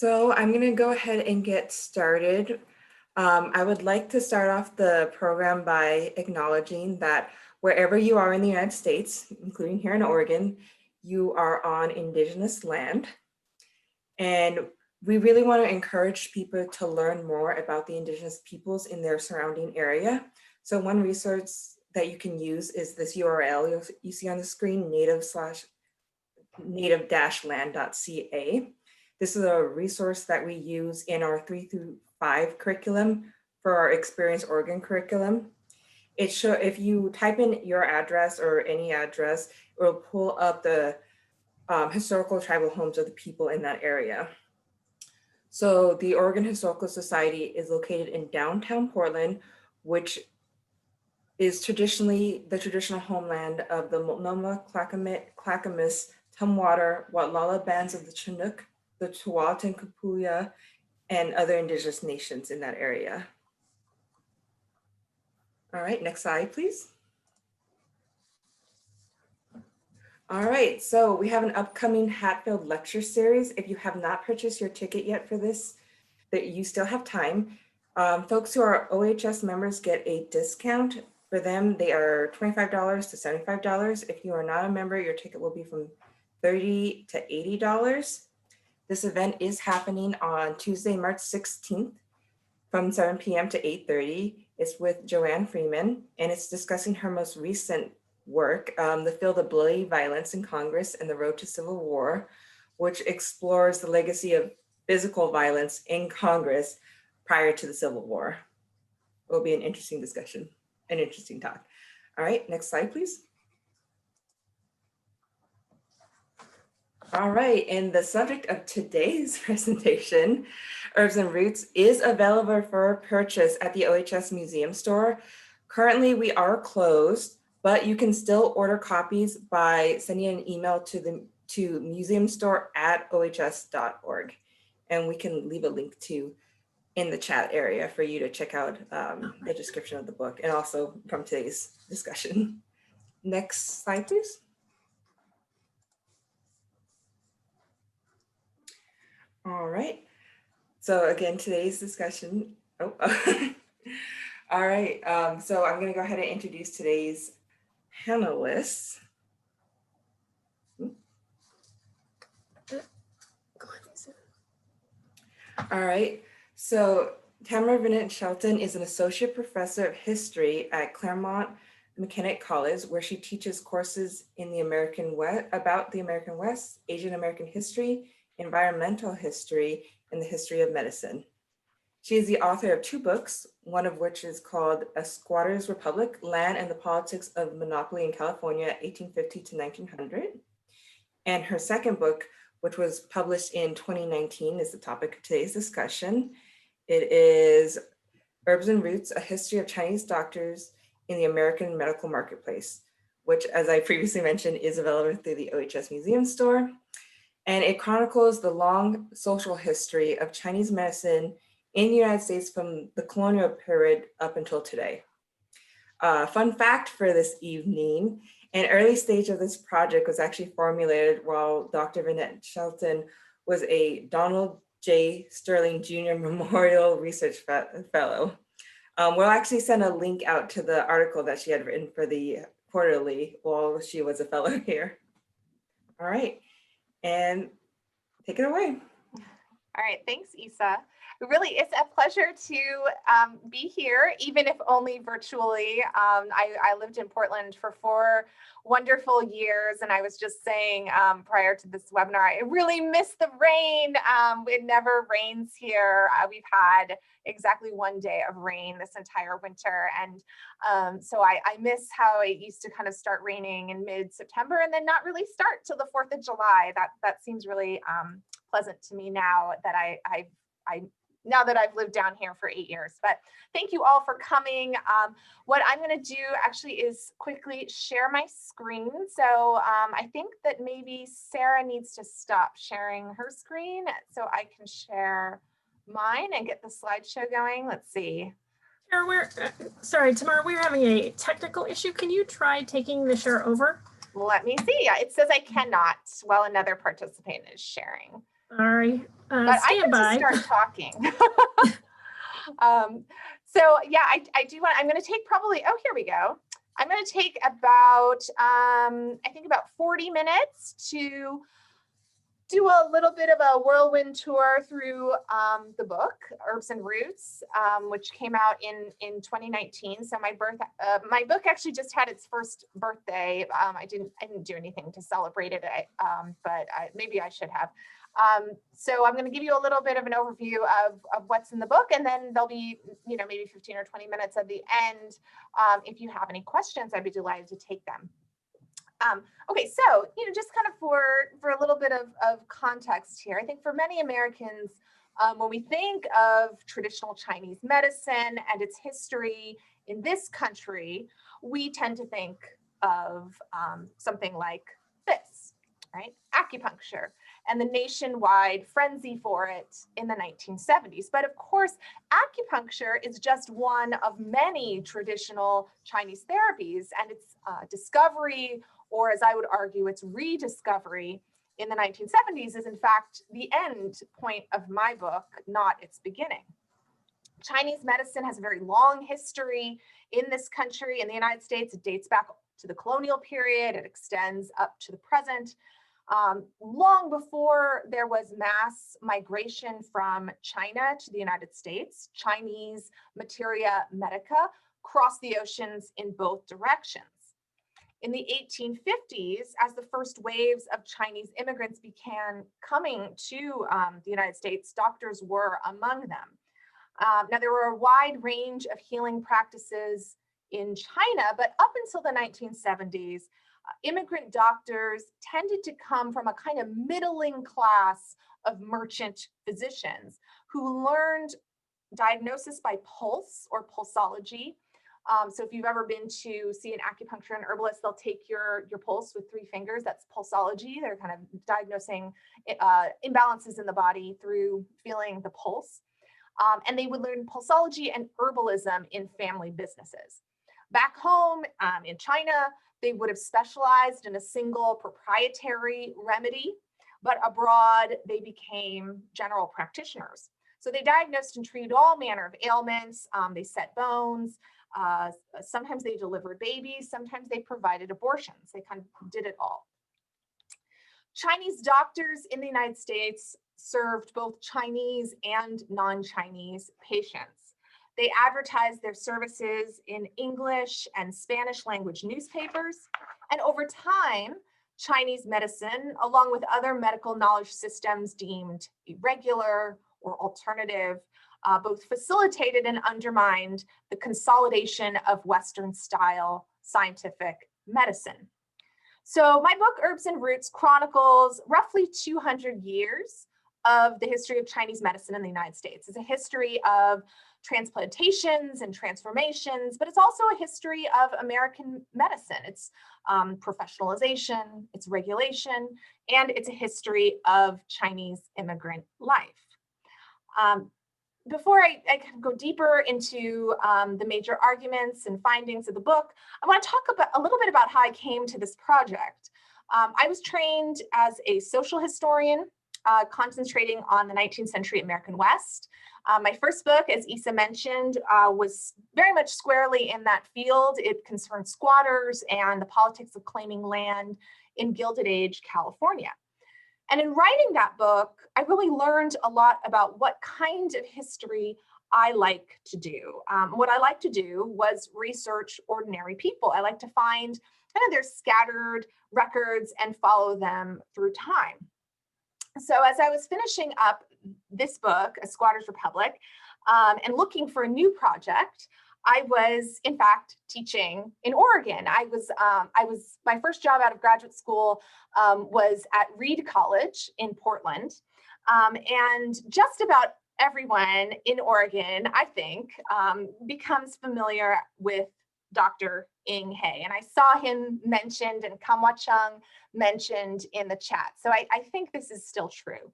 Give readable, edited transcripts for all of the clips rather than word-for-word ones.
So I'm going to go ahead and get started. I would like to start off the program by acknowledging that wherever you are in the United States, including here in Oregon, you are on Indigenous land. And we really want to encourage people to learn more about the Indigenous peoples in their surrounding area. So one resource that you can use is this URL you see on the screen, native-land.ca. This is a resource that we use in our 3 through 5 curriculum for our Experience Oregon curriculum. If you type in your address or any address, it will pull up the historical tribal homes of the people in that area. So the Oregon Historical Society is located in downtown Portland, which is traditionally the traditional homeland of the Multnomah, Clackamas, Tumwater, Watlala bands of the Chinook, the Tualatin Kapuya, and other Indigenous nations in that area. All right, next slide, please. All right, so we have an upcoming Hatfield lecture series. If you have not purchased your ticket yet for this, that you still have time. Folks who are OHS members get a discount. For them, they are $25 to $75. If you are not a member, your ticket will be from $30 to $80. This event is happening on Tuesday, March 16th from 7 p.m. to 8:30. It's with Joanne Freeman, and it's discussing her most recent work, The Field of Bloody Violence in Congress and the Road to Civil War, which explores the legacy of physical violence in Congress prior to the Civil War. It will be an interesting discussion, an interesting talk. All right, next slide, please. All right, and the subject of today's presentation, Herbs and Roots, is available for purchase at the OHS Museum store. Currently, we are closed, but you can still order copies by sending an email to museumstore@ohs.org. And we can leave a link in the chat area for you to check out the description of the book and also from today's discussion. Next slide, please. All right. So again, today's discussion. All right. So I'm going to go ahead and introduce today's panelists. All right. So Tamara Venit-Shelton is an associate professor of history at Claremont McKenna College, where she teaches courses in the American West, about the American West, Asian American history, environmental history, and the history of medicine. She is the author of 2 books, one of which is called A Squatter's Republic, Land and the Politics of Monopoly in California, 1850 to 1900. And her second book, which was published in 2019, is the topic of today's discussion. It is Herbs and Roots, A History of Chinese Doctors in the American Medical Marketplace, which, as I previously mentioned, is available through the OHS Museum store. And it chronicles the long social history of Chinese medicine in the United States from the colonial period up until today. Fun fact for this evening, an early stage of this project was actually formulated while Dr. Venit-Shelton was a Donald J. Sterling Jr. Memorial Research Fellow. We'll actually send a link out to the article that she had written for the quarterly while she was a fellow here. All right, and take it away. All right, thanks, Isa. It really is a pleasure to be here, even if only virtually. I lived in Portland for 4 wonderful years, and I was just saying prior to this webinar, I really miss the rain. It never rains here. We've had exactly 1 day of rain this entire winter, and so I miss how it used to kind of start raining in mid-September and then not really start till the 4th of July. That seems really pleasant to me now that now that I've lived down here for 8 years. But thank you all for coming. What I'm going to do actually is quickly share my screen. So I think that maybe Sarah needs to stop sharing her screen so I can share mine and get the slideshow going. Let's see. Sorry, Tamara, we're having a technical issue. Can you try taking the share over? Let me see. It says I cannot while another participant is sharing. Sorry. But I Stand get to by. start talking. So yeah, I do want, I'm going to take probably, oh, here we go. I'm going to take about, I think about 40 minutes to do a little bit of a whirlwind tour through the book, Herbs and Roots, which came out in 2019. So my book actually just had its first birthday. I didn't do anything to celebrate it, but maybe I should have. So I'm going to give you a little bit of an overview of what's in the book, and then there'll be, maybe 15 or 20 minutes at the end. If you have any questions, I'd be delighted to take them. Okay, so, just kind of for a little bit of context here, I think for many Americans, when we think of traditional Chinese medicine and its history in this country, we tend to think of something like this, right? Acupuncture and the nationwide frenzy for it in the 1970s. But of course, acupuncture is just one of many traditional Chinese therapies, and its discovery, or as I would argue, its rediscovery in the 1970s is in fact the end point of my book, not its beginning. Chinese medicine has a very long history in this country. In the United States, it dates back to the colonial period. It extends up to the present. Long before there was mass migration from China to the United States, Chinese materia medica crossed the oceans in both directions. In the 1850s, as the first waves of Chinese immigrants began coming to the United States, doctors were among them. Now, there were a wide range of healing practices in China, but up until the 1970s, immigrant doctors tended to come from a kind of middling class of merchant physicians who learned diagnosis by pulse or pulsology. So if you've ever been to see an acupuncture and herbalist, they'll take your pulse with 3 fingers. That's pulsology. They're kind of diagnosing imbalances in the body through feeling the pulse. And they would learn pulsology and herbalism in family businesses. Back home in China, they would have specialized in a single proprietary remedy, but abroad they became general practitioners. So they diagnosed and treated all manner of ailments. They set bones. Sometimes they delivered babies. Sometimes they provided abortions. They kind of did it all. Chinese doctors in the United States served both Chinese and non-Chinese patients. They advertised their services in English and Spanish language newspapers. And over time, Chinese medicine, along with other medical knowledge systems deemed irregular or alternative, both facilitated and undermined the consolidation of Western-style scientific medicine. So my book, Herbs and Roots, chronicles roughly 200 years of the history of Chinese medicine in the United States. It's a history of transplantations and transformations, but it's also a history of American medicine. It's professionalization, it's regulation, and it's a history of Chinese immigrant life. Before I go deeper into the major arguments and findings of the book, I want to talk a little bit about how I came to this project. I was trained as a social historian, concentrating on the 19th century American West. My first book, as Isa mentioned, was very much squarely in that field. It concerned squatters and the politics of claiming land in Gilded Age California. And in writing that book, I really learned a lot about what kind of history I like to do. What I like to do was research ordinary people. I like to find kind of their scattered records and follow them through time. So as I was finishing up this book, A Squatter's Republic, and looking for a new project, I was, in fact, teaching in Oregon. My first job out of graduate school was at Reed College in Portland. And just about everyone in Oregon, I think, becomes familiar with Dr. Inghai. And I saw him mentioned and Kamwachung mentioned in the chat. So I think this is still true.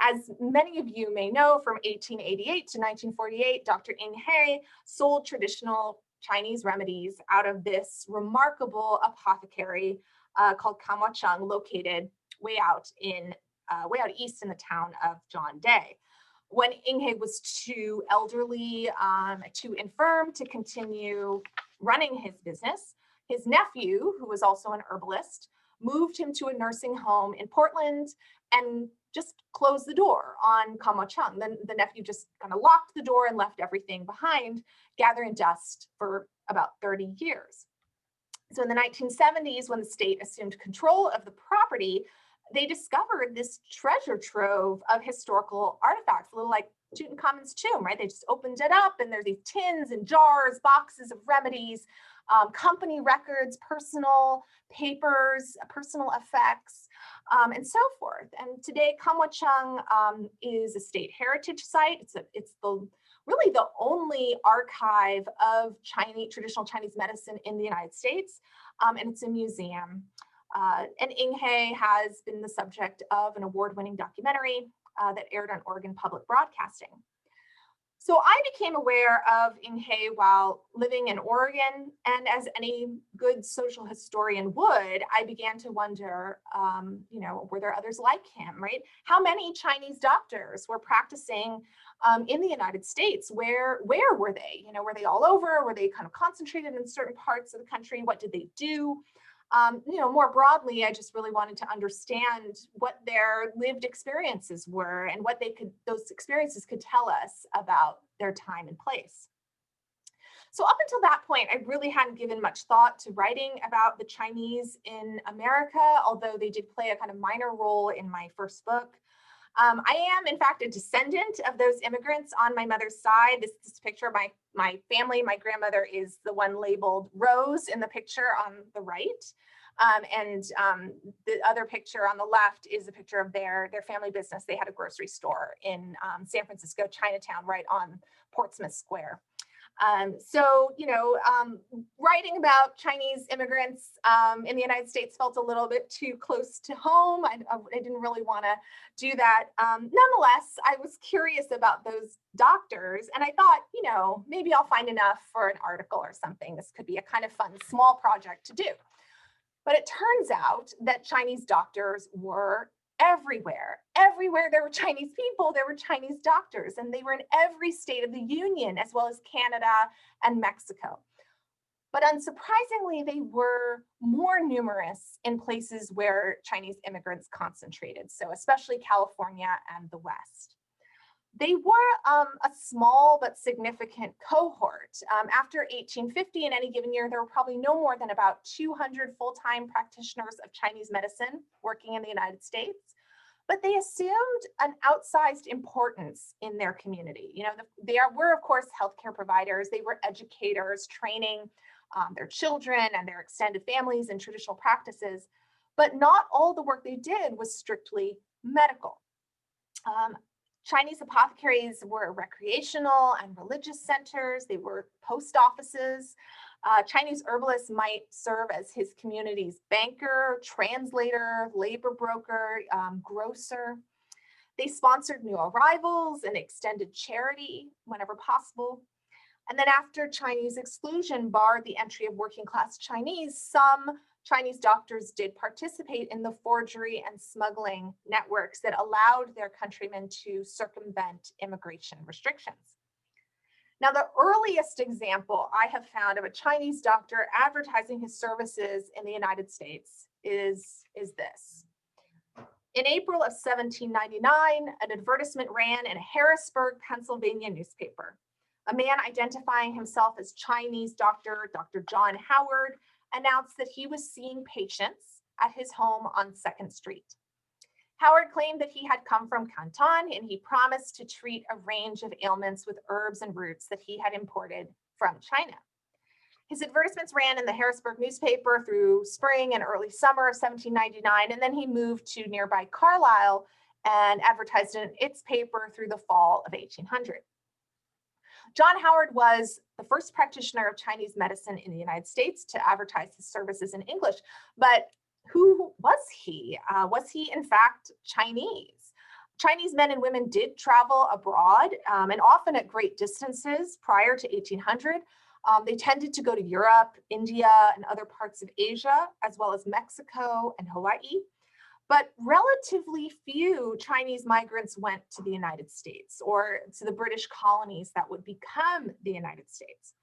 As many of you may know, from 1888 to 1948, Dr. Inghai sold traditional Chinese remedies out of this remarkable apothecary called Kamwachung, located way out in way out east in the town of John Day. When Inghai was too elderly, too infirm to continue running his business, his nephew, who was also an herbalist, moved him to a nursing home in Portland and just closed the door on Kamo Chung. Then the nephew just kind of locked the door and left everything behind, gathering dust for about 30 years. So in the 1970s, when the state assumed control of the property, they discovered this treasure trove of historical artifacts, a little like Tutankhamun's tomb, right? They just opened it up and there's these tins and jars, boxes of remedies, company records, personal papers, personal effects, and so forth. And today, Kamwachung is a state heritage site. It's really the only archive of traditional Chinese medicine in the United States, and it's a museum. And Inghai has been the subject of an award-winning documentary that aired on Oregon Public Broadcasting. So I became aware of Inghai while living in Oregon, and as any good social historian would, I began to wonder, were there others like him, right? How many Chinese doctors were practicing in the United States? Where were they? Were they all over? Were they kind of concentrated in certain parts of the country? What did they do? More broadly, I just really wanted to understand what their lived experiences were and what those experiences could tell us about their time and place. So up until that point, I really hadn't given much thought to writing about the Chinese in America, although they did play a kind of minor role in my first book. I am, in fact, a descendant of those immigrants on my mother's side. This picture of my family, my grandmother is the one labeled Rose in the picture on the right. And the other picture on the left is a picture of their family business. They had a grocery store in San Francisco, Chinatown, right on Portsmouth Square. Writing about Chinese immigrants in the United States felt a little bit too close to home. I didn't really want to do that. Nonetheless, I was curious about those doctors, and I thought, maybe I'll find enough for an article or something. This could be a kind of fun, small project to do. But it turns out that Chinese doctors were everywhere. Everywhere there were Chinese people, there were Chinese doctors, and they were in every state of the Union, as well as Canada and Mexico. But unsurprisingly, they were more numerous in places where Chinese immigrants concentrated, so especially California and the West. They were a small but significant cohort. After 1850, in any given year, there were probably no more than about 200 full-time practitioners of Chinese medicine working in the United States, but they assumed an outsized importance in their community. They were, of course, healthcare providers. They were educators, training their children and their extended families in traditional practices, but not all the work they did was strictly medical. Chinese apothecaries were recreational and religious centers. They were post offices. Chinese herbalists might serve as his community's banker, translator, labor broker, grocer. They sponsored new arrivals and extended charity whenever possible. And then after Chinese exclusion barred the entry of working class Chinese, some Chinese doctors did participate in the forgery and smuggling networks that allowed their countrymen to circumvent immigration restrictions. Now, the earliest example I have found of a Chinese doctor advertising his services in the United States is this. In April of 1799, an advertisement ran in a Harrisburg, Pennsylvania newspaper. A man identifying himself as Chinese Dr. John Howard announced that he was seeing patients at his home on 2nd Street. Howard claimed that he had come from Canton and he promised to treat a range of ailments with herbs and roots that he had imported from China. His advertisements ran in the Harrisburg newspaper through spring and early summer of 1799, and then he moved to nearby Carlisle and advertised in its paper through the fall of 1800. John Howard was the first practitioner of Chinese medicine in the United States to advertise his services in English. But who was he? Was he in fact Chinese? Chinese men and women did travel abroad and often at great distances prior to 1800. They tended to go to Europe, India, and other parts of Asia, as well as Mexico and Hawaii. But relatively few Chinese migrants went to the United States or to the British colonies that would become the United States.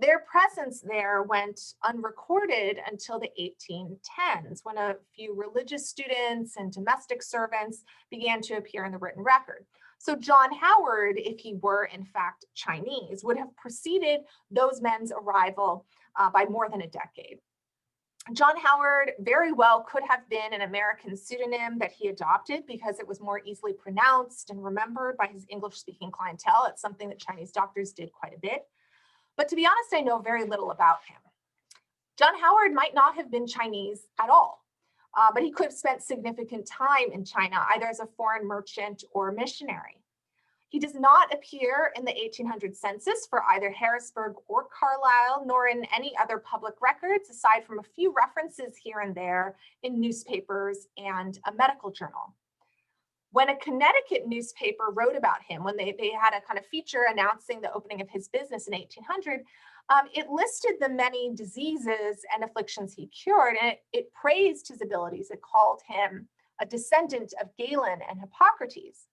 Their presence there went unrecorded until the 1810s, when a few religious students and domestic servants began to appear in the written record. So John Howard, if he were in fact Chinese, would have preceded those men's arrival by more than a decade. John Howard very well could have been an American pseudonym that he adopted because it was more easily pronounced and remembered by his English-speaking clientele. It's something that Chinese doctors did quite a bit. But to be honest, I know very little about him. John Howard might not have been Chinese at all, but he could have spent significant time in China, either as a foreign merchant or missionary. He does not appear in the 1800 census for either Harrisburg or Carlisle, nor in any other public records, aside from a few references here and there in newspapers and a medical journal. When a Connecticut newspaper wrote about him, when they had a kind of feature announcing the opening of his business in 1800, it listed the many diseases and afflictions he cured, and it praised his abilities. It called him a descendant of Galen and Hippocrates.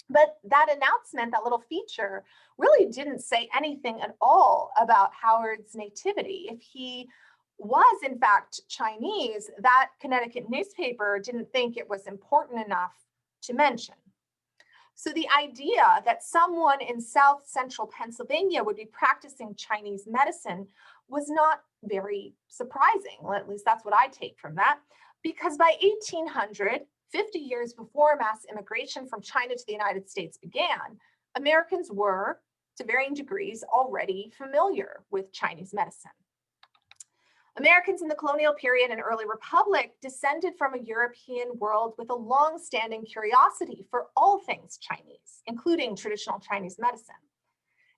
But that announcement, that little feature, really didn't say anything at all about Howard's nativity. If he was in fact Chinese, that Connecticut newspaper didn't think it was important enough to mention. So the idea that someone in South Central Pennsylvania would be practicing Chinese medicine was not very surprising. Well, at least that's what I take from that, because by 1800, 50 years before mass immigration from China to the United States began, Americans were, to varying degrees, already familiar with Chinese medicine. Americans in the colonial period and early republic descended from a European world with a long-standing curiosity for all things Chinese, including traditional Chinese medicine.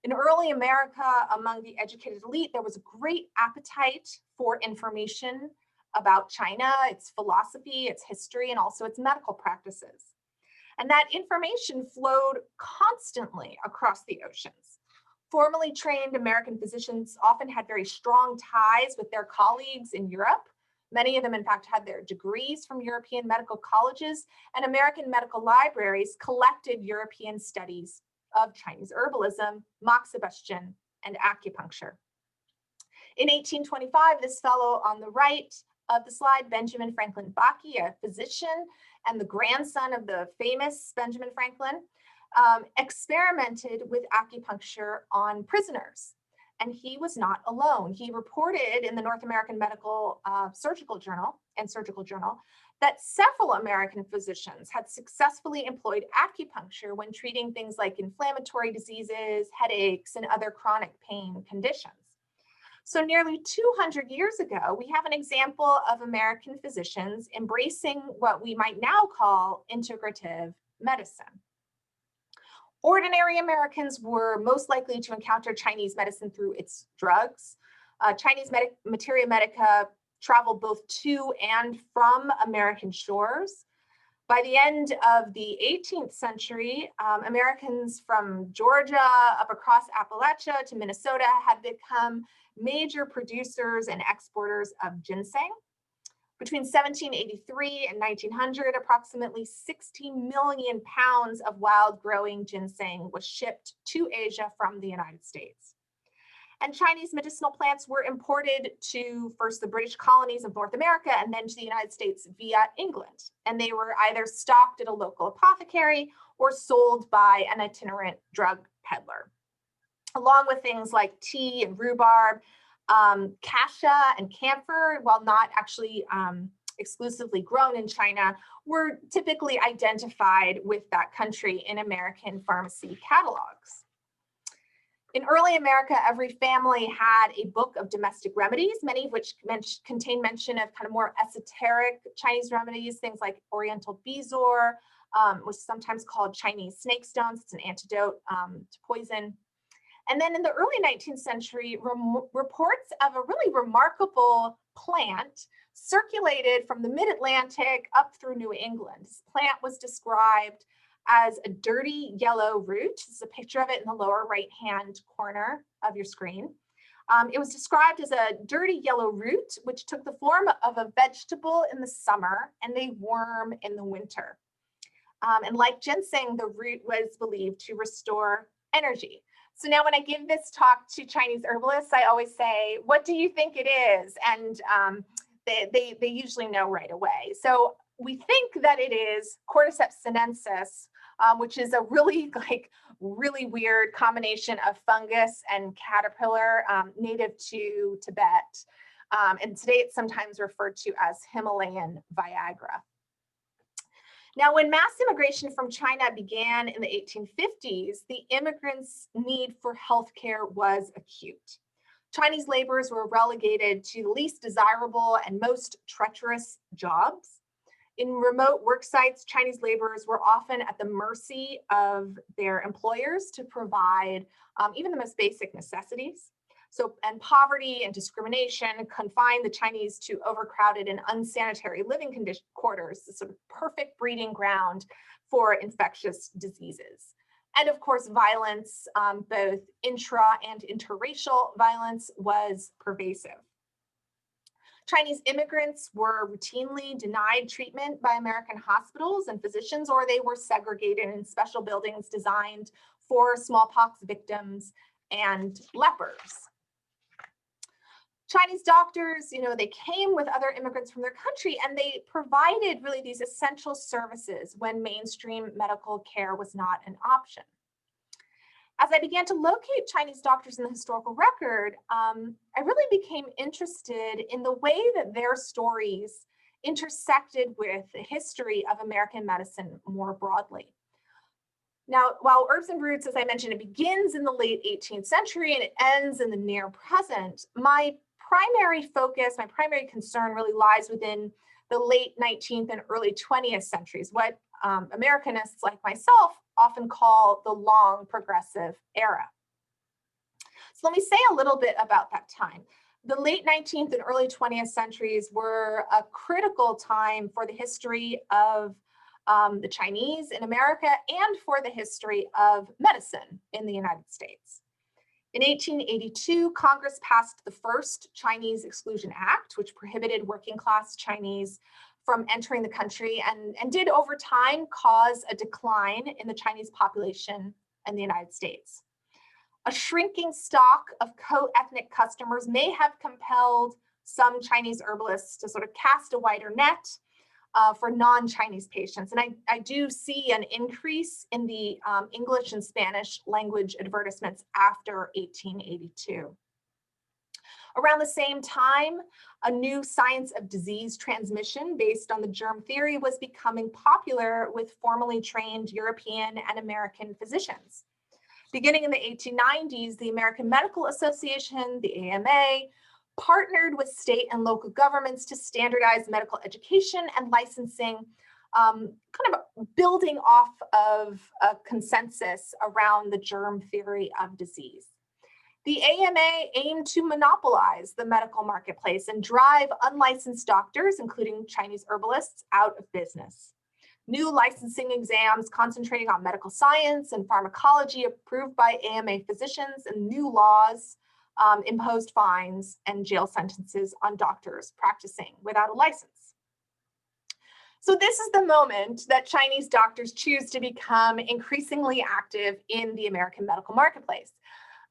In early America, among the educated elite, there was a great appetite for information about China, its philosophy, its history, and also its medical practices. And that information flowed constantly across the oceans. Formally trained American physicians often had very strong ties with their colleagues in Europe. Many of them, in fact, had their degrees from European medical colleges, and American medical libraries collected European studies of Chinese herbalism, moxibustion, and acupuncture. In 1825, this fellow on the right of the slide, Benjamin Franklin Bakke, a physician and the grandson of the famous Benjamin Franklin, experimented with acupuncture on prisoners. And he was not alone. He reported in the North American Medical Surgical Journal that several American physicians had successfully employed acupuncture when treating things like inflammatory diseases, headaches, and other chronic pain conditions. So nearly 200 years ago, we have an example of American physicians embracing what we might now call integrative medicine. Ordinary Americans were most likely to encounter Chinese medicine through its drugs. Chinese materia medica traveled both to and from American shores. By the end of the 18th century, Americans from Georgia up across Appalachia to Minnesota had become major producers and exporters of ginseng. Between 1783 and 1900, approximately 60 million pounds of wild growing ginseng was shipped to Asia from the United States. And Chinese medicinal plants were imported to first the British colonies of North America and then to the United States via England. And they were either stocked at a local apothecary or sold by an itinerant drug peddler. Along with things like tea and rhubarb, cassia and camphor, while not actually exclusively grown in China, were typically identified with that country in American pharmacy catalogs. In early America, every family had a book of domestic remedies, many of which contain mention of kind of more esoteric Chinese remedies, things like Oriental bezoar, which is sometimes called Chinese snake stones. It's an antidote to poison. And then in the early 19th century, reports of a really remarkable plant circulated from the mid-Atlantic up through New England. This plant was described as a dirty yellow root. This is a picture of it in the lower right-hand corner of your screen. It was described as a dirty yellow root, which took the form of a vegetable in the summer and a worm in the winter. And like ginseng, the root was believed to restore energy. So now when I give this talk to Chinese herbalists, I always say, what do you think it is? And they usually know right away. So we think that it is Cordyceps sinensis, which is a really weird combination of fungus and caterpillar native to Tibet. And today it's sometimes referred to as Himalayan Viagra. Now, when mass immigration from China began in the 1850s, the immigrants' need for healthcare was acute. Chinese laborers were relegated to the least desirable and most treacherous jobs. In remote work sites, Chinese laborers were often at the mercy of their employers to provide even the most basic necessities. And poverty and discrimination confined the Chinese to overcrowded and unsanitary living quarters, the sort of perfect breeding ground for infectious diseases. And of course, violence, both intra and interracial violence, was pervasive. Chinese immigrants were routinely denied treatment by American hospitals and physicians, or they were segregated in special buildings designed for smallpox victims and lepers. Chinese doctors, they came with other immigrants from their country, and they provided really these essential services when mainstream medical care was not an option. As I began to locate Chinese doctors in the historical record, I really became interested in the way that their stories intersected with the history of American medicine more broadly. Now, while herbs and roots, as I mentioned, it begins in the late 18th century and it ends in the near present, my primary focus, my primary concern really lies within the late 19th and early 20th centuries, what Americanists like myself often call the long progressive era. So let me say a little bit about that time. The late 19th and early 20th centuries were a critical time for the history of the Chinese in America and for the history of medicine in the United States. In 1882, Congress passed the first Chinese Exclusion Act, which prohibited working class Chinese from entering the country and did over time cause a decline in the Chinese population in the United States. A shrinking stock of co-ethnic customers may have compelled some Chinese herbalists to sort of cast a wider net for non-Chinese patients. And I do see an increase in the English and Spanish language advertisements after 1882. Around the same time, a new science of disease transmission based on the germ theory was becoming popular with formally trained European and American physicians. Beginning in the 1890s, the American Medical Association, the AMA, partnered with state and local governments to standardize medical education and licensing, kind of building off of a consensus around the germ theory of disease. The AMA aimed to monopolize the medical marketplace and drive unlicensed doctors, including Chinese herbalists, out of business. New licensing exams concentrating on medical science and pharmacology approved by AMA physicians, and new laws imposed fines and jail sentences on doctors practicing without a license. So this is the moment that Chinese doctors choose to become increasingly active in the American medical marketplace.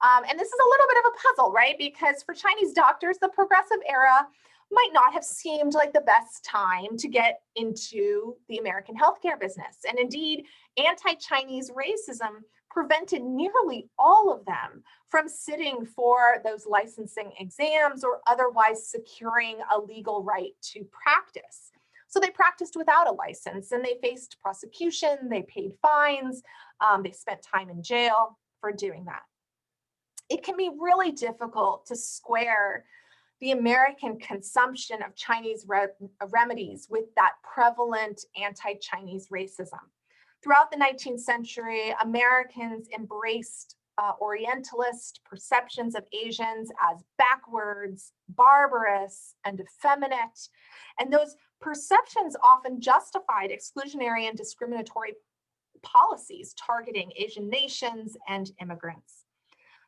And this is a little bit of a puzzle, right? Because for Chinese doctors, the progressive era might not have seemed like the best time to get into the American healthcare business. And indeed, anti-Chinese racism prevented nearly all of them from sitting for those licensing exams or otherwise securing a legal right to practice. So they practiced without a license and they faced prosecution, they paid fines, they spent time in jail for doing that. It can be really difficult to square the American consumption of Chinese remedies with that prevalent anti-Chinese racism. Throughout the 19th century, Americans embraced Orientalist perceptions of Asians as backwards, barbarous, and effeminate. And those perceptions often justified exclusionary and discriminatory policies targeting Asian nations and immigrants.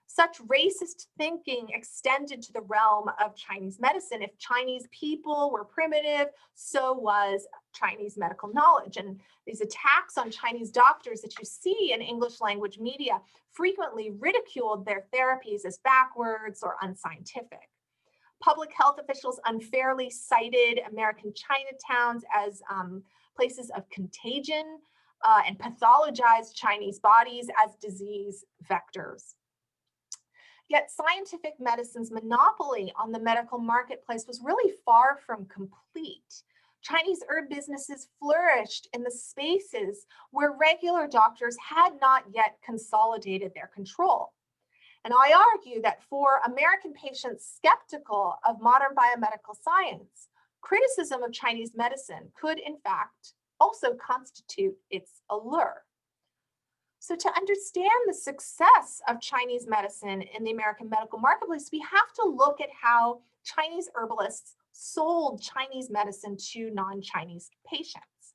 Such racist thinking extended to the realm of Chinese medicine. If Chinese people were primitive, so was Chinese medical knowledge. And these attacks on Chinese doctors that you see in English language media frequently ridiculed their therapies as backwards or unscientific. Public health officials unfairly cited American Chinatowns as places of contagion and pathologized Chinese bodies as disease vectors. Yet scientific medicine's monopoly on the medical marketplace was really far from complete. Chinese herb businesses flourished in the spaces where regular doctors had not yet consolidated their control. And I argue that for American patients skeptical of modern biomedical science, criticism of Chinese medicine could, in fact, also constitute its allure. So to understand the success of Chinese medicine in the American medical marketplace, we have to look at how Chinese herbalists sold Chinese medicine to non-Chinese patients.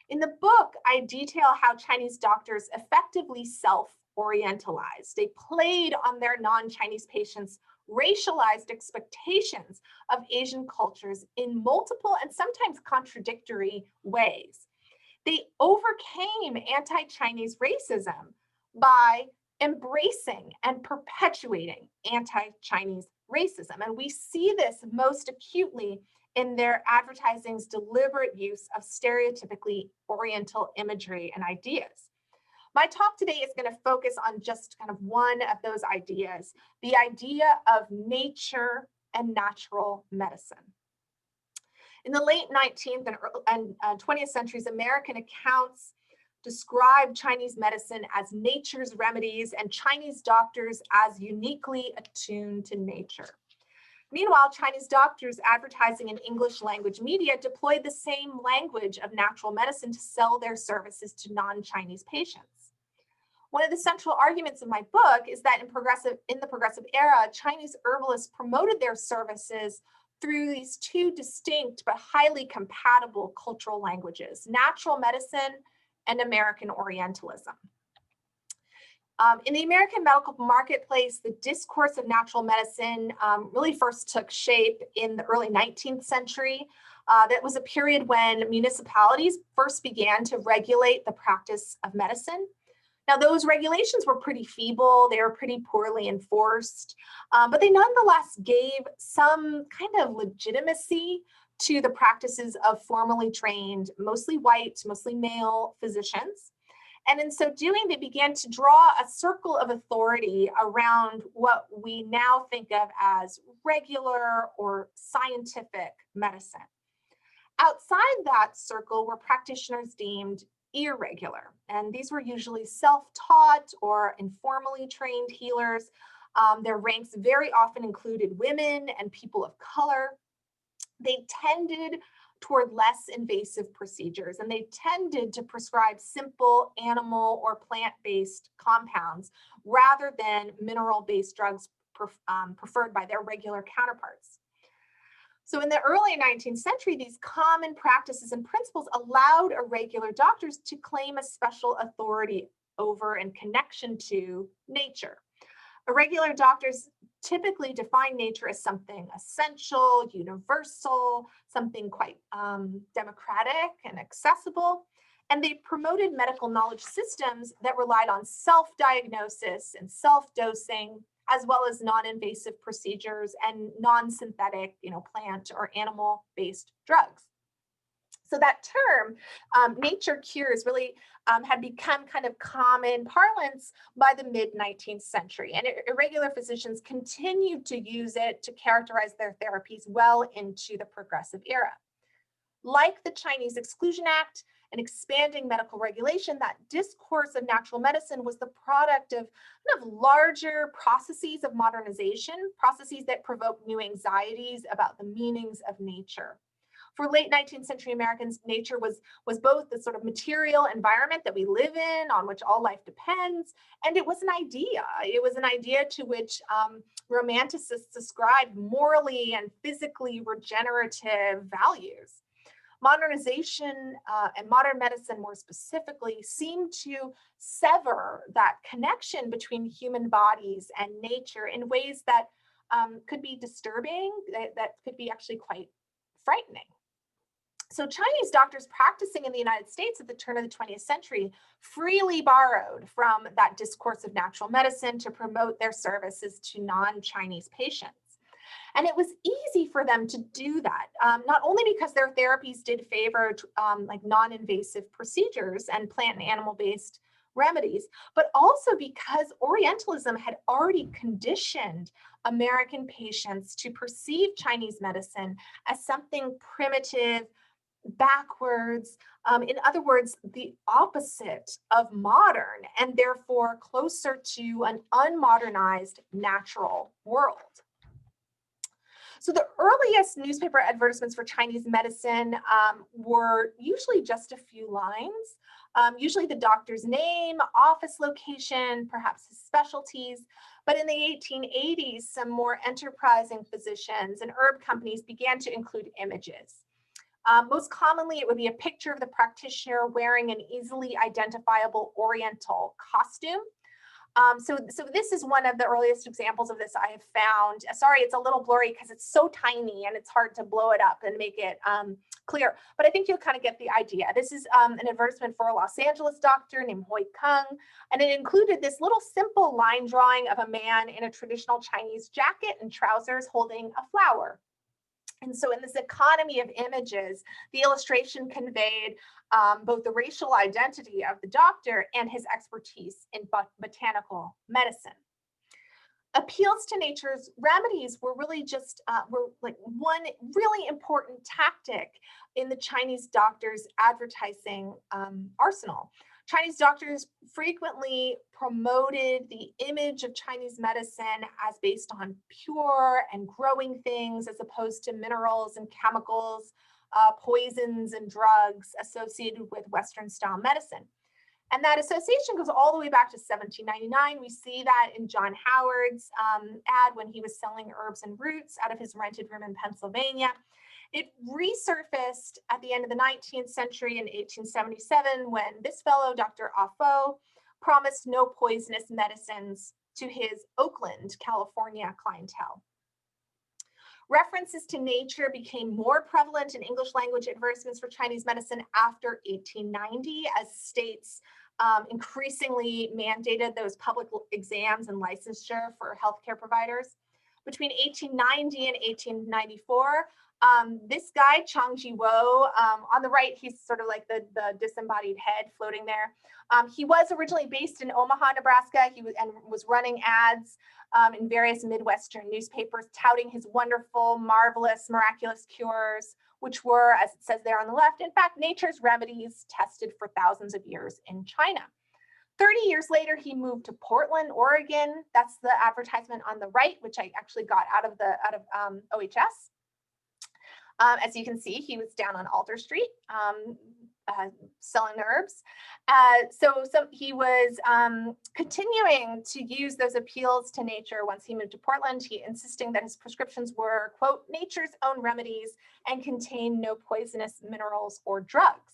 In the book, I detail how Chinese doctors effectively self-orientalized. They played on their non-Chinese patients' racialized expectations of Asian cultures in multiple and sometimes contradictory ways. They overcame anti-Chinese racism by embracing and perpetuating anti-Chinese racism. And we see this most acutely in their advertising's deliberate use of stereotypically Oriental imagery and ideas. My talk today is going to focus on just kind of one of those ideas, the idea of nature and natural medicine. In the late 19th and 20th centuries, American accounts described Chinese medicine as nature's remedies and Chinese doctors as uniquely attuned to nature. Meanwhile, Chinese doctors advertising in English language media deployed the same language of natural medicine to sell their services to non-Chinese patients. One of the central arguments in my book is that in the progressive era, Chinese herbalists promoted their services through these two distinct but highly compatible cultural languages, natural medicine and American Orientalism. In the American medical marketplace, the discourse of natural medicine really first took shape in the early 19th century. That was a period when municipalities first began to regulate the practice of medicine. Now, those regulations were pretty feeble, they were pretty poorly enforced, but they nonetheless gave some kind of legitimacy to the practices of formally trained, mostly white, mostly male physicians. And in so doing, they began to draw a circle of authority around what we now think of as regular or scientific medicine. Outside that circle were practitioners deemed irregular, and these were usually self-taught or informally trained healers. Their ranks very often included women and people of color. They tended toward less invasive procedures, and they tended to prescribe simple animal or plant-based compounds rather than mineral-based drugs preferred by their regular counterparts. So in the early 19th century, these common practices and principles allowed irregular doctors to claim a special authority over and connection to nature. Irregular doctors typically define nature as something essential, universal, something quite democratic and accessible. And they promoted medical knowledge systems that relied on self-diagnosis and self-dosing, as well as non-invasive procedures and non-synthetic, plant or animal-based drugs. So that term, nature cures, really had become kind of common parlance by the mid-19th century. And irregular physicians continued to use it to characterize their therapies well into the progressive era. Like the Chinese Exclusion Act and expanding medical regulation, that discourse of natural medicine was the product of kind of larger processes of modernization, processes that provoked new anxieties about the meanings of nature. For late 19th century Americans, nature was both the sort of material environment that we live in, on which all life depends, and it was an idea. It was an idea to which romanticists ascribed morally and physically regenerative values. Modernization and modern medicine more specifically seem to sever that connection between human bodies and nature in ways that could be disturbing, that could be actually quite frightening. So Chinese doctors practicing in the United States at the turn of the 20th century freely borrowed from that discourse of natural medicine to promote their services to non-Chinese patients. And it was easy for them to do that, not only because their therapies did favor like non-invasive procedures and plant and animal-based remedies, but also because Orientalism had already conditioned American patients to perceive Chinese medicine as something primitive, backwards, in other words, the opposite of modern, and therefore closer to an unmodernized natural world. So the earliest newspaper advertisements for Chinese medicine were usually just a few lines, usually the doctor's name, office location, perhaps his specialties. But in the 1880s, some more enterprising physicians and herb companies began to include images. Most commonly, it would be a picture of the practitioner wearing an easily identifiable Oriental costume. So this is one of the earliest examples of this I have found. Sorry, it's a little blurry because it's so tiny and it's hard to blow it up and make it clear, but I think you'll kind of get the idea. This is an advertisement for a Los Angeles doctor named Hui Kung, and it included this little simple line drawing of a man in a traditional Chinese jacket and trousers holding a flower. And so in this economy of images, the illustration conveyed both the racial identity of the doctor and his expertise in botanical medicine. Appeals to nature's remedies were really just were like one really important tactic in the Chinese doctor's advertising arsenal. Chinese doctors frequently promoted the image of Chinese medicine as based on pure and growing things, as opposed to minerals and chemicals, poisons and drugs associated with Western style medicine. And that association goes all the way back to 1799. We see that in John Howard's ad when he was selling herbs and roots out of his rented room in Pennsylvania. It resurfaced at the end of the 19th century in 1877 when this fellow, Dr. Affo, promised no poisonous medicines to his Oakland, California clientele. References to nature became more prevalent in English language advertisements for Chinese medicine after 1890 as states increasingly mandated those public exams and licensure for healthcare providers. Between 1890 and 1894, this guy, Chang Jiwo, on the right, he's sort of like the disembodied head floating there. He was originally based in Omaha, Nebraska. He was running ads in various Midwestern newspapers touting his wonderful, marvelous, miraculous cures, which were, as it says there on the left, in fact, nature's remedies tested for thousands of years in China. 30 years later, he moved to Portland, Oregon. That's the advertisement on the right, which I actually got out of OHS. As you can see, he was down on Alder Street selling herbs. So he was continuing to use those appeals to nature once he moved to Portland. He insisting that his prescriptions were, quote, nature's own remedies and contain no poisonous minerals or drugs.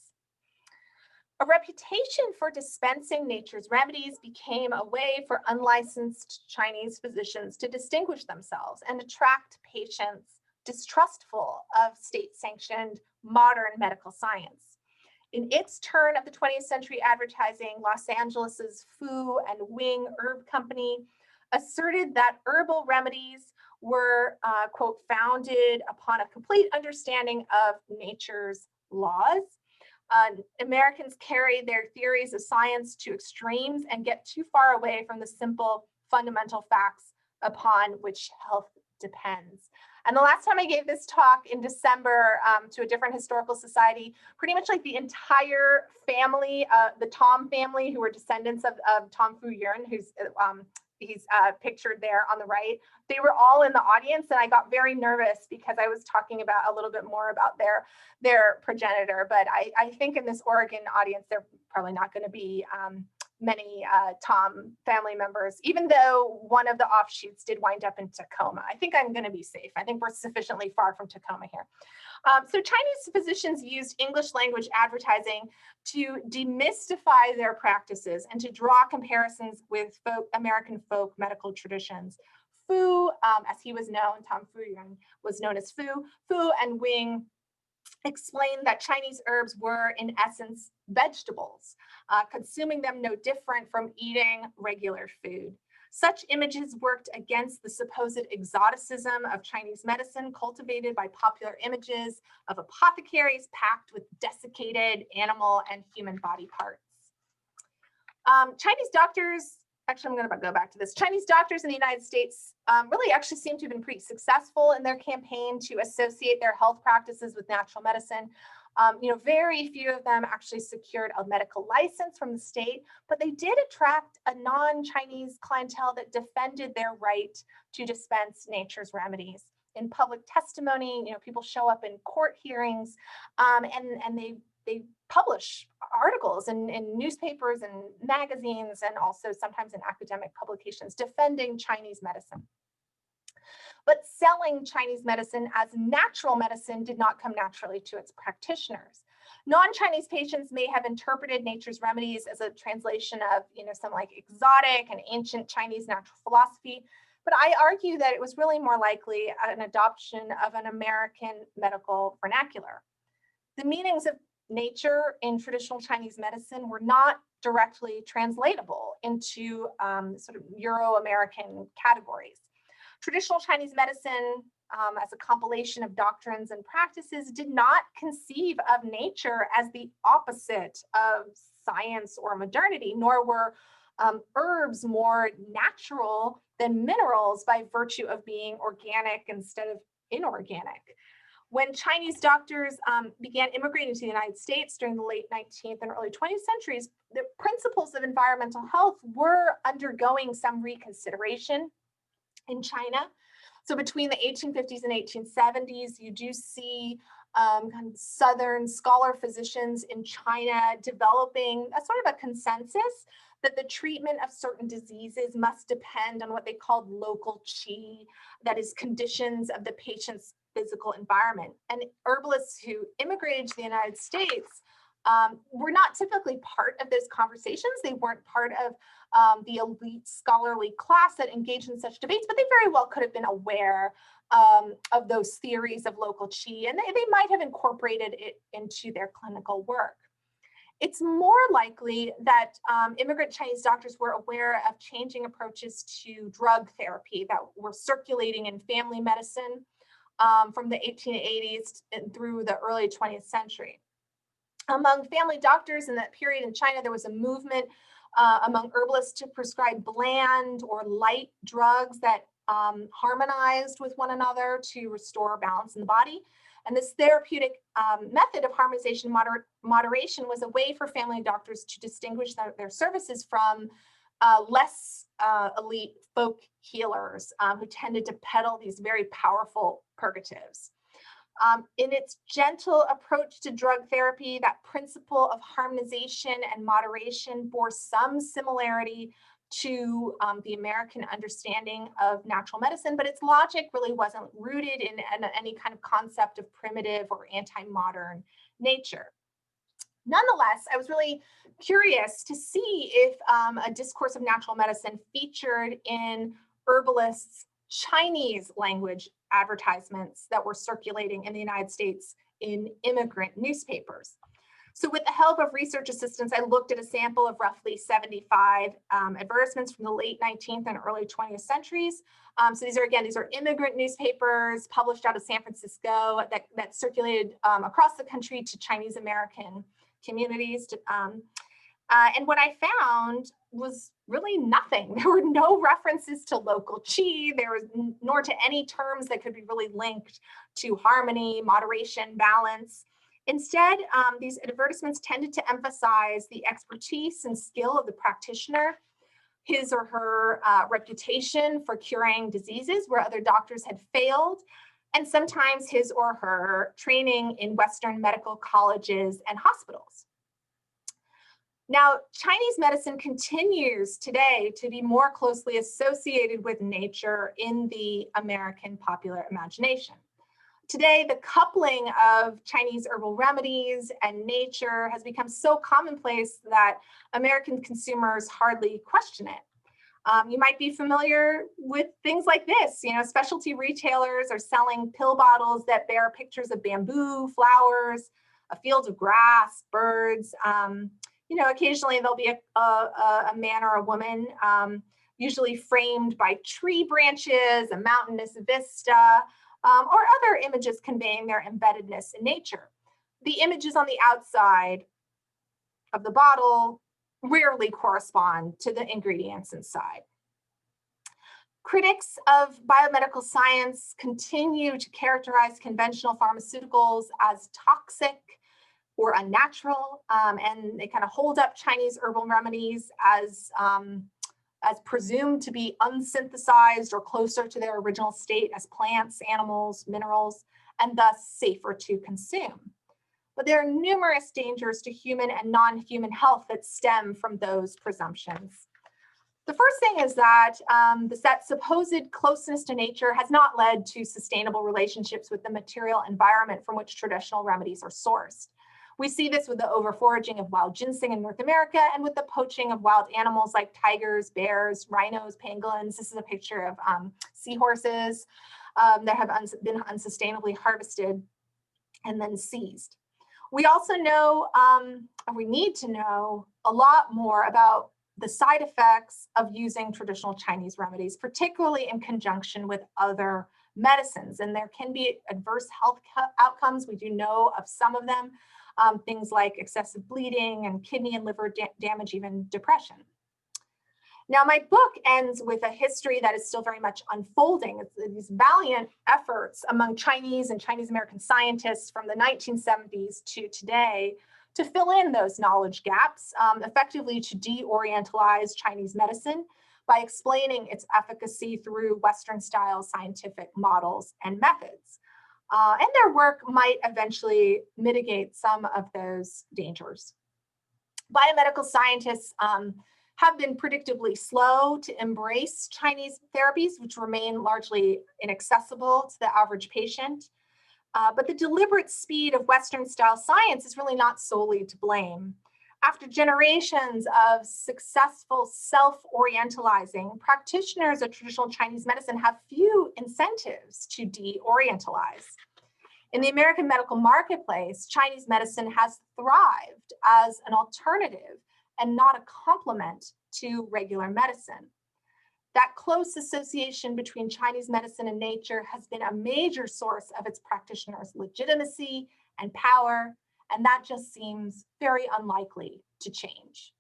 A reputation for dispensing nature's remedies became a way for unlicensed Chinese physicians to distinguish themselves and attract patients distrustful of state-sanctioned modern medical science. In its turn of the 20th century advertising, Los Angeles's Fu and Wing Herb Company asserted that herbal remedies were, quote, founded upon a complete understanding of nature's laws. Americans carry their theories of science to extremes and get too far away from the simple fundamental facts upon which health depends. And the last time I gave this talk in December to a different historical society, pretty much like the entire family, the Tom family, who were descendants of Tom Fu Yuen, who's he's pictured there on the right, they were all in the audience, and I got very nervous because I was talking about a little bit more about their progenitor. But I think in this Oregon audience, they're probably not going to be many Tom family members, even though one of the offshoots did wind up in Tacoma. I think I'm going to be safe. I think we're sufficiently far from Tacoma here. So Chinese physicians used English language advertising to demystify their practices and to draw comparisons with American folk medical traditions. Fu, as he was known, Tom Fuyuan was known as Fu. Fu and Wing explained that Chinese herbs were, in essence, vegetables, consuming them no different from eating regular food. Such images worked against the supposed exoticism of Chinese medicine, cultivated by popular images of apothecaries packed with desiccated animal and human body parts. Chinese doctors, actually, I'm going to go back to this. Chinese doctors in the United States really actually seem to have been pretty successful in their campaign to associate their health practices with natural medicine. Very few of them actually secured a medical license from the state, but they did attract a non-Chinese clientele that defended their right to dispense nature's remedies. In public testimony, people show up in court hearings, and they publish articles in newspapers and magazines, and also sometimes in academic publications defending Chinese medicine. But selling Chinese medicine as natural medicine did not come naturally to its practitioners. Non-Chinese patients may have interpreted nature's remedies as a translation of, some like exotic and ancient Chinese natural philosophy, but I argue that it was really more likely an adoption of an American medical vernacular. The meanings of nature in traditional Chinese medicine were not directly translatable into sort of Euro-American categories. Traditional Chinese medicine, as a compilation of doctrines and practices, did not conceive of nature as the opposite of science or modernity, nor were herbs more natural than minerals by virtue of being organic instead of inorganic. When Chinese doctors began immigrating to the United States during the late 19th and early 20th centuries, the principles of environmental health were undergoing some reconsideration in China. So between the 1850s and 1870s, you do see kind of Southern scholar physicians in China developing a sort of a consensus that the treatment of certain diseases must depend on what they called local qi, that is, conditions of the patient's physical environment. And herbalists who immigrated to the United States were not typically part of those conversations. They weren't part of the elite scholarly class that engaged in such debates, but they very well could have been aware of those theories of local qi, and they might have incorporated it into their clinical work. It's more likely that immigrant Chinese doctors were aware of changing approaches to drug therapy that were circulating in family medicine from the 1880s through the early 20th century. Among family doctors in that period in China, there was a movement among herbalists to prescribe bland or light drugs that harmonized with one another to restore balance in the body. And this therapeutic method of harmonization moderation was a way for family doctors to distinguish their services from less elite folk healers who tended to peddle these very powerful purgatives. In its gentle approach to drug therapy, that principle of harmonization and moderation bore some similarity to the American understanding of natural medicine, but its logic really wasn't rooted in any kind of concept of primitive or anti-modern nature. Nonetheless, I was really curious to see if a discourse of natural medicine featured in herbalists' Chinese language advertisements that were circulating in the United States in immigrant newspapers. So with the help of research assistants, I looked at a sample of roughly 75 advertisements from the late 19th and early 20th centuries. So these are immigrant newspapers published out of San Francisco that circulated across the country to Chinese American communities. And what I found was really nothing. There were no references to local qi, nor to any terms that could be really linked to harmony, moderation, balance. Instead, these advertisements tended to emphasize the expertise and skill of the practitioner, his or her reputation for curing diseases where other doctors had failed, and sometimes his or her training in Western medical colleges and hospitals. Now, Chinese medicine continues today to be more closely associated with nature in the American popular imagination. Today, the coupling of Chinese herbal remedies and nature has become so commonplace that American consumers hardly question it. You might be familiar with things like this. You know, specialty retailers are selling pill bottles that bear pictures of bamboo, flowers, a field of grass, birds. You know, occasionally there'll be a man or a woman, usually framed by tree branches, a mountainous vista, or other images conveying their embeddedness in nature. The images on the outside of the bottle rarely correspond to the ingredients inside. Critics of biomedical science continue to characterize conventional pharmaceuticals as toxic or unnatural, and they kind of hold up Chinese herbal remedies as presumed to be unsynthesized or closer to their original state as plants, animals, minerals, and thus safer to consume. But there are numerous dangers to human and non-human health that stem from those presumptions. The first thing is that that supposed closeness to nature has not led to sustainable relationships with the material environment from which traditional remedies are sourced. We see this with the overforaging of wild ginseng in North America and with the poaching of wild animals like tigers, bears, rhinos, pangolins. This is a picture of seahorses that have been unsustainably harvested and then seized. We also know, or we need to know a lot more about the side effects of using traditional Chinese remedies, particularly in conjunction with other medicines. And there can be adverse health outcomes. We do know of some of them, things like excessive bleeding and kidney and liver damage, even depression. Now, my book ends with a history that is still very much unfolding. It's these valiant efforts among Chinese and Chinese American scientists from the 1970s to today to fill in those knowledge gaps, effectively to de-orientalize Chinese medicine by explaining its efficacy through Western-style scientific models and methods. And their work might eventually mitigate some of those dangers. Biomedical scientists have been predictably slow to embrace Chinese therapies, which remain largely inaccessible to the average patient. But the deliberate speed of Western-style science is really not solely to blame. After generations of successful self-orientalizing, practitioners of traditional Chinese medicine have few incentives to de-orientalize. In the American medical marketplace, Chinese medicine has thrived as an alternative and not a complement to regular medicine. That close association between Chinese medicine and nature has been a major source of its practitioners' legitimacy and power, and that just seems very unlikely to change.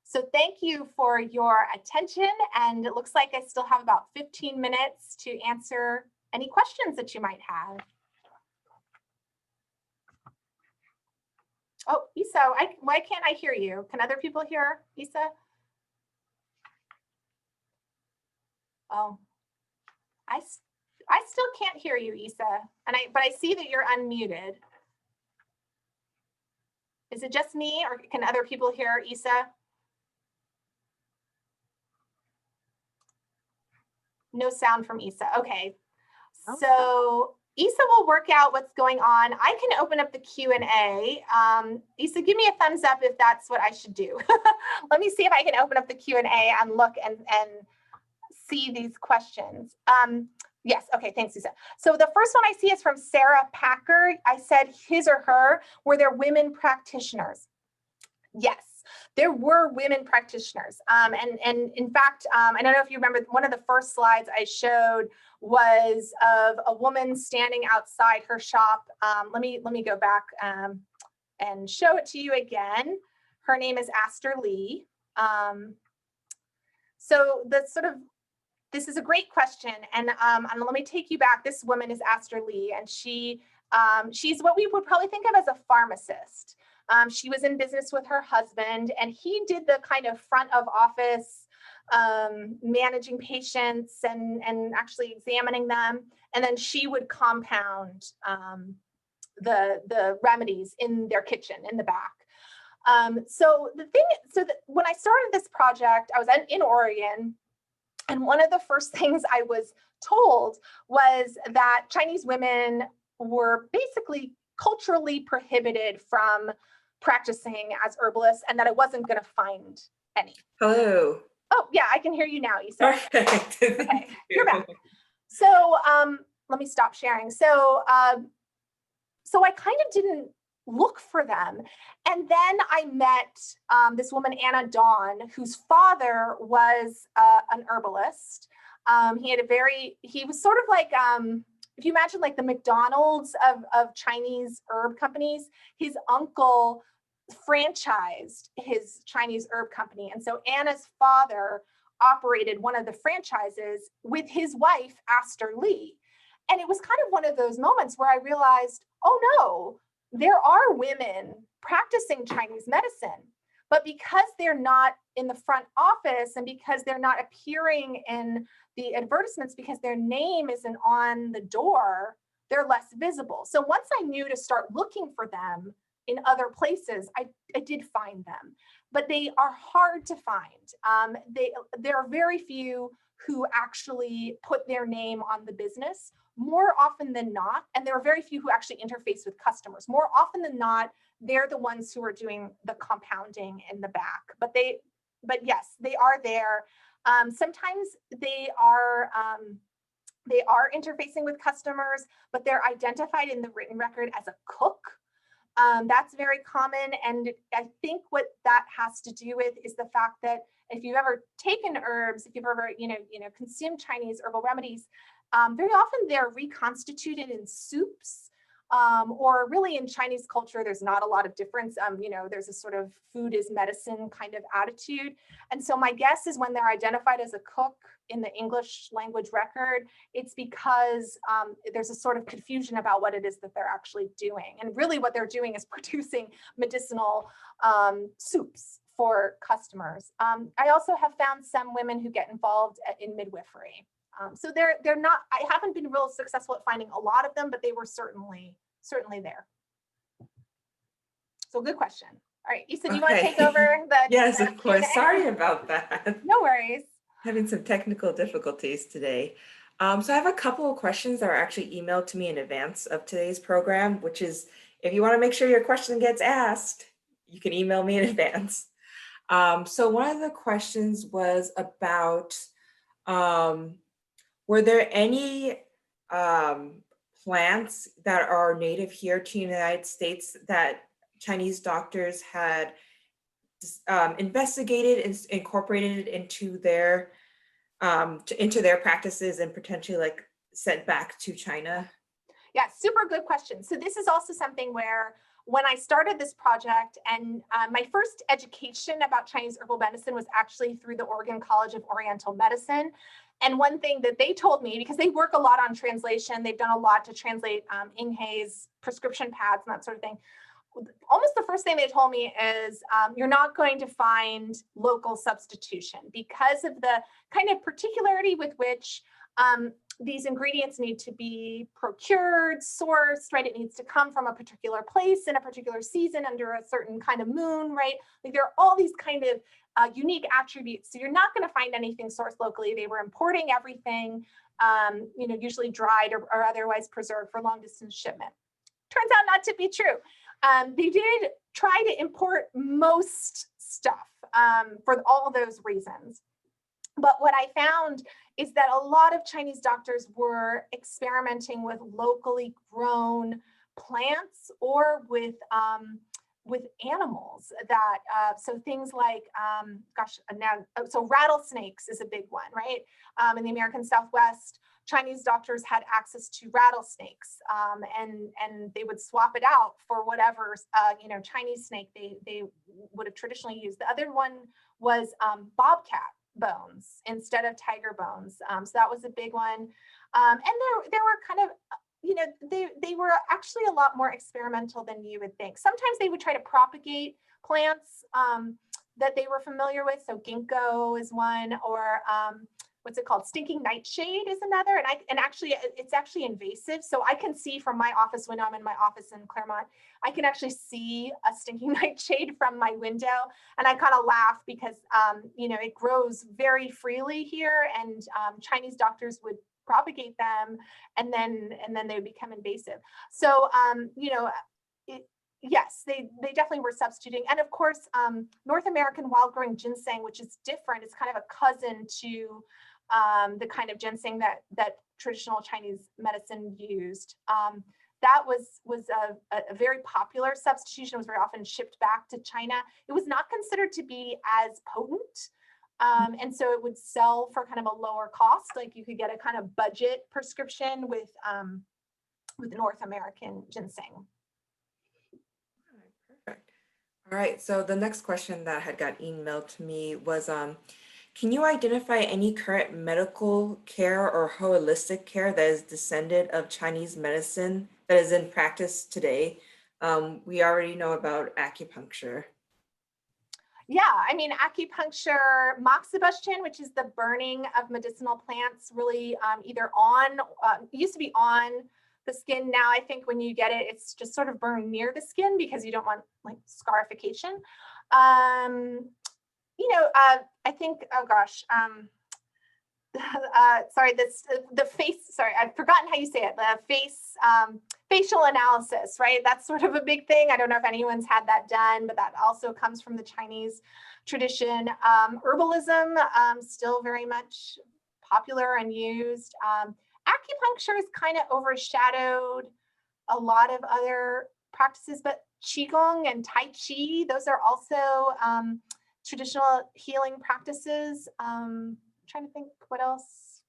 So thank you for your attention, and it looks like I still have about 15 minutes to answer any questions that you might have. Oh, Isa, why can't I hear you? Can other people hear Isa? Oh, I still can't hear you, Isa, but I see that you're unmuted. Is it just me, or can other people hear Isa? No sound from Isa. Okay, so Isa will work out what's going on. I can open up the Q&A. Isa, give me a thumbs up if that's what I should do. Let me see if I can open up the Q&A and look and see these questions. Yes, okay, thanks, Isa. So the first one I see is from Sarah Packer. I said his or her, were there women practitioners? Yes, there were women practitioners. And in fact, I don't know if you remember, one of the first slides I showed was of a woman standing outside her shop. Let me go back and show it to you again. Her name is Astor Lee. So this is a great question, and let me take you back. This woman is Astor Lee, and she's what we would probably think of as a pharmacist. She was in business with her husband, and he did the kind of front of office, managing patients and actually examining them, and then she would compound the remedies in their kitchen in the back. So when I started this project, I was in Oregon, and one of the first things I was told was that Chinese women were basically culturally prohibited from practicing as herbalists, and that I wasn't going to find any. Hello. Oh, yeah, I can hear you now, Issa. Perfect. Okay, you're back. So let me stop sharing. So I kind of didn't look for them. And then I met this woman, Anna Dawn, whose father was an herbalist. He was sort of like, if you imagine like the McDonald's of Chinese herb companies, his uncle franchised his Chinese herb company. And so Anna's father operated one of the franchises with his wife, Astor Lee. And it was kind of one of those moments where I realized, oh no, there are women practicing Chinese medicine, but because they're not in the front office and because they're not appearing in the advertisements, because their name isn't on the door, they're less visible. So once I knew to start looking for them in other places, I did find them, but they are hard to find. There are very few who actually put their name on the business more often than not. And there are very few who actually interface with customers. More often than not, they're the ones who are doing the compounding in the back. But yes, they are there. Sometimes they are interfacing with customers, but they're identified in the written record as a cook. That's very common. And I think what that has to do with is the fact that if you've ever taken herbs, if you've ever, consumed Chinese herbal remedies, very often they're reconstituted in soups, or really in Chinese culture, there's not a lot of difference. There's a sort of food is medicine kind of attitude. And so my guess is when they're identified as a cook in the English language record, it's because there's a sort of confusion about what it is that they're actually doing. And really what they're doing is producing medicinal soups for customers. I also have found some women who get involved in midwifery. So they're not, I haven't been real successful at finding a lot of them, but they were certainly there. So good question. All right, Issa, do you want to take over the Yes, of course. Q&A? Sorry about that. No worries. Having some technical difficulties today. So I have a couple of questions that are actually emailed to me in advance of today's program, which is, if you want to make sure your question gets asked, you can email me in advance. So one of the questions was about, were there any plants that are native here to the United States that Chinese doctors had investigated and incorporated into their practices and potentially like sent back to China? Yeah, super good question. So this is also something where when I started this project, and my first education about Chinese herbal medicine was actually through the Oregon College of Oriental Medicine. And one thing that they told me, because they work a lot on translation, they've done a lot to translate Inghai's prescription pads and that sort of thing. Almost the first thing they told me is you're not going to find local substitution because of the kind of particularity with which these ingredients need to be procured, sourced, right? It needs to come from a particular place in a particular season under a certain kind of moon, right? Like there are all these kind of unique attributes. So you're not going to find anything sourced locally. They were importing everything, usually dried or otherwise preserved for long distance shipment. Turns out not to be true. They did try to import most stuff for all those reasons. But what I found is that a lot of Chinese doctors were experimenting with locally grown plants or with animals that, so things like, so rattlesnakes is a big one, right? In the American Southwest, Chinese doctors had access to rattlesnakes, and they would swap it out for whatever Chinese snake they would have traditionally used. The other one was bobcat bones instead of tiger bones. So that was a big one. And there were kind of, they were actually a lot more experimental than you would think. Sometimes they would try to propagate plants that they were familiar with. So ginkgo is one, or what's it called? Stinking nightshade is another, and actually it's actually invasive. So I can see from my office window, I'm in my office in Claremont, I can actually see a stinking nightshade from my window, and I kind of laugh because you know, it grows very freely here, and Chinese doctors would propagate them, and then they would become invasive. So you know, yes, they definitely were substituting. And of course, North American wild growing ginseng, which is different, it's kind of a cousin to the kind of ginseng that traditional Chinese medicine used. That was a very popular substitution. It was very often shipped back to China. It was not considered to be as potent. And so it would sell for kind of a lower cost. Like you could get a kind of budget prescription with North American ginseng. Perfect. All right, so the next question that had got emailed to me was, can you identify any current medical care or holistic care that is descended of Chinese medicine that is in practice today? We already know about acupuncture. Yeah, I mean, acupuncture moxibustion, which is the burning of medicinal plants, really either on, used to be on the skin. Now I think when you get it, it's just sort of burned near the skin because you don't want like scarification. You know, I think, oh gosh, sorry, the face, sorry, I've forgotten how you say it, the face, facial analysis, right? That's sort of a big thing. I don't know if anyone's had that done, but that also comes from the Chinese tradition. Herbalism, still very much popular and used. Acupuncture has kind of overshadowed a lot of other practices, but Qigong and Tai Chi, those are also traditional healing practices. Trying to think what else.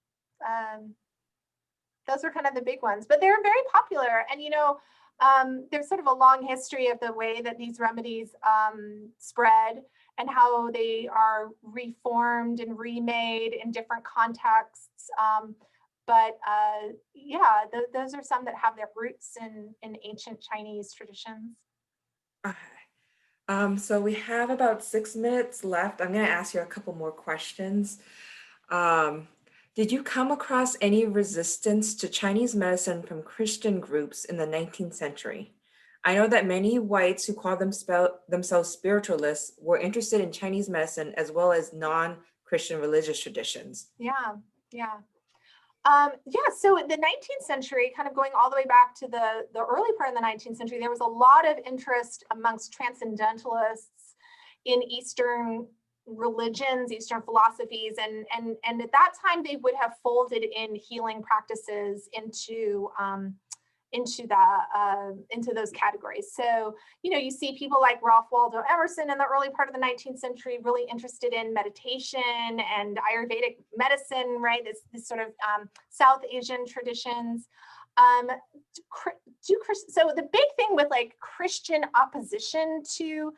Those are kind of the big ones, but they're very popular. And, you know, there's sort of a long history of the way that these remedies spread and how they are reformed and remade in different contexts. But yeah, those are some that have their roots in ancient Chinese traditions. Okay. So we have about 6 minutes left. I'm going to ask you a couple more questions. Did you come across any resistance to Chinese medicine from Christian groups in the 19th century? I know that many whites who call themselves spiritualists were interested in Chinese medicine as well as non-Christian religious traditions. Yeah. Yeah, so in the 19th century, kind of going all the way back to the early part of the 19th century, there was a lot of interest amongst transcendentalists in Eastern religions, Eastern philosophies, and at that time they would have folded in healing practices into those categories. So, you know, you see people like Ralph Waldo Emerson in the early part of the 19th century really interested in meditation and Ayurvedic medicine, right? This sort of South Asian traditions. So the big thing with like Christian opposition to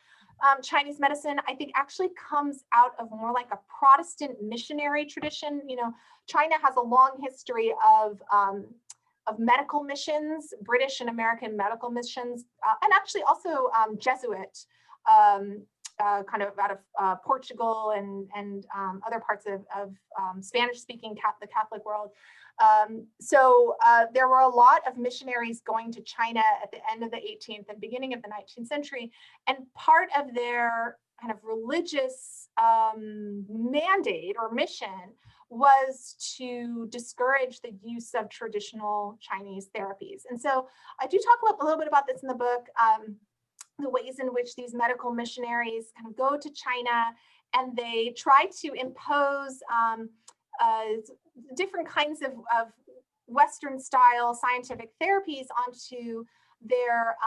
Chinese medicine, I think actually comes out of more like a Protestant missionary tradition. You know, China has a long history of medical missions, British and American medical missions, and actually also Jesuit, kind of out of Portugal and other parts of Spanish-speaking the Catholic world. So there were a lot of missionaries going to China at the end of the 18th and beginning of the 19th century, and part of their kind of religious mandate or mission was to discourage the use of traditional Chinese therapies. And so I do talk a little bit about this in the book, the ways in which these medical missionaries kind of go to China and they try to impose different kinds of Western style scientific therapies onto their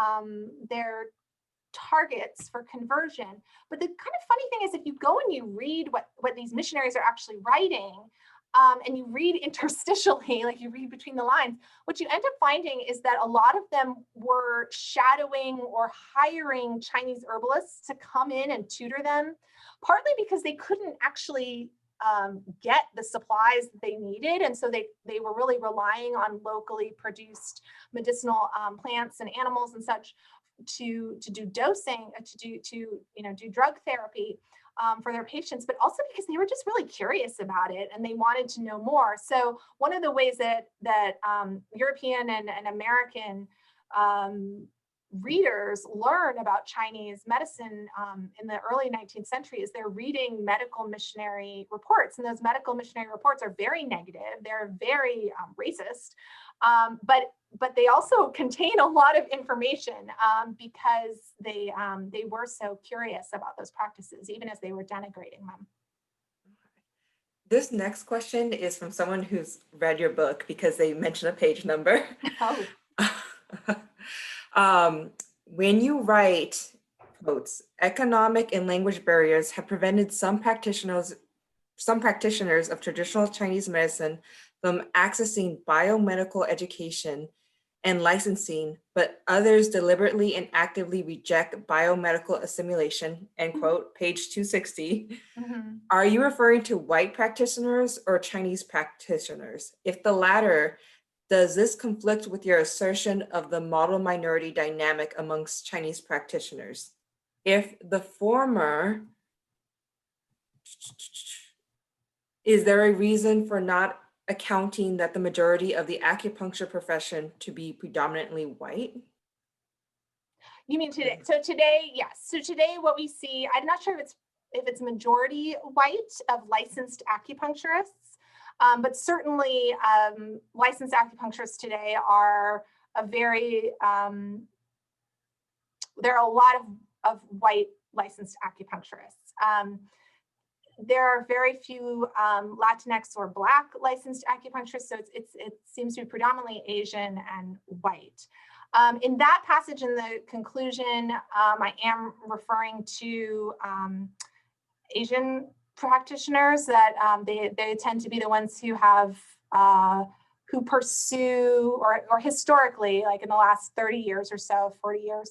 targets for conversion. But the kind of funny thing is, if you go and you read what these missionaries are actually writing, and you read interstitially, like you read between the lines, what you end up finding is that a lot of them were shadowing or hiring Chinese herbalists to come in and tutor them, partly because they couldn't actually get the supplies that they needed. And so they were really relying on locally produced medicinal plants and animals and such to do dosing, to do drug therapy. for their patients, but also because they were just really curious about it and they wanted to know more. So one of the ways that European and American readers learn about Chinese medicine in the early 19th century is they're reading medical missionary reports. And those medical missionary reports are very negative. They're very racist, but they also contain a lot of information because they were so curious about those practices, even as they were denigrating them. This next question is from someone who's read your book because they mention a page number. Oh. When you write, quotes, economic and language barriers have prevented some practitioners of traditional Chinese medicine from accessing biomedical education and licensing, but others deliberately and actively reject biomedical assimilation, end quote, page 260. Mm-hmm. Are you referring to white practitioners or Chinese practitioners? If the latter, does this conflict with your assertion of the model minority dynamic amongst Chinese practitioners? If the former, is there a reason for not accounting that the majority of the acupuncture profession to be predominantly white? You mean today? So today, yes. So today what we see, I'm not sure if it's majority white of licensed acupuncturists, but certainly licensed acupuncturists today are there are a lot of white licensed acupuncturists. There are very few Latinx or Black licensed acupuncturists, so it seems to be predominantly Asian and white. In that passage in the conclusion, I am referring to Asian practitioners that they tend to be the ones who have who pursue or historically, like in the last 30 years or so, 40 years,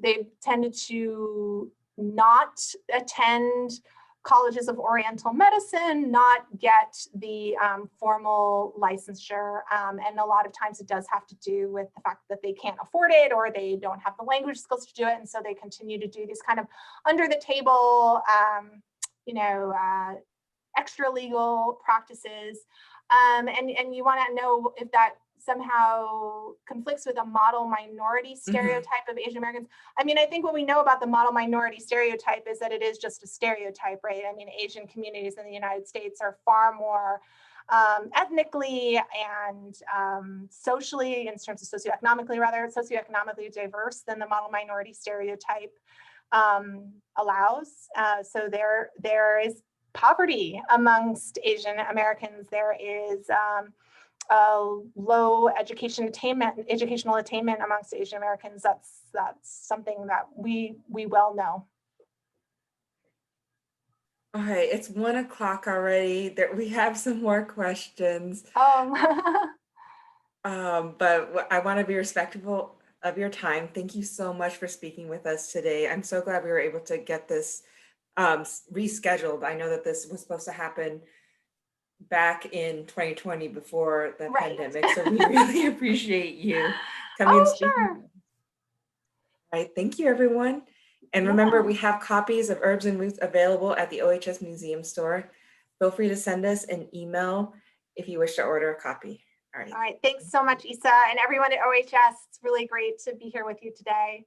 they've tended to not attend colleges of Oriental medicine, not get the formal licensure. And a lot of times it does have to do with the fact that they can't afford it or they don't have the language skills to do it. And so they continue to do these kind of under the table, extra legal practices. And you want to know if that somehow conflicts with a model minority stereotype of Asian Americans. I mean, I think what we know about the model minority stereotype is that it is just a stereotype, right? I mean, Asian communities in the United States are far more ethnically and socially, in terms of socioeconomically diverse than the model minority stereotype allows. So there is poverty amongst Asian Americans. There is low educational attainment amongst Asian Americans. That's something that we well know. All right, it's 1 o'clock already. We have some more questions. But I want to be respectful of your time. Thank you so much for speaking with us today. I'm so glad we were able to get this rescheduled. I know that this was supposed to happen back in 2020 before the pandemic, so we really appreciate you coming and speaking. Sure. All right, thank you, everyone. And remember, we have copies of Herbs and Roots available at the OHS Museum store. Feel free to send us an email if you wish to order a copy. All right. All right. Thanks so much, Isa, and everyone at OHS. It's really great to be here with you today.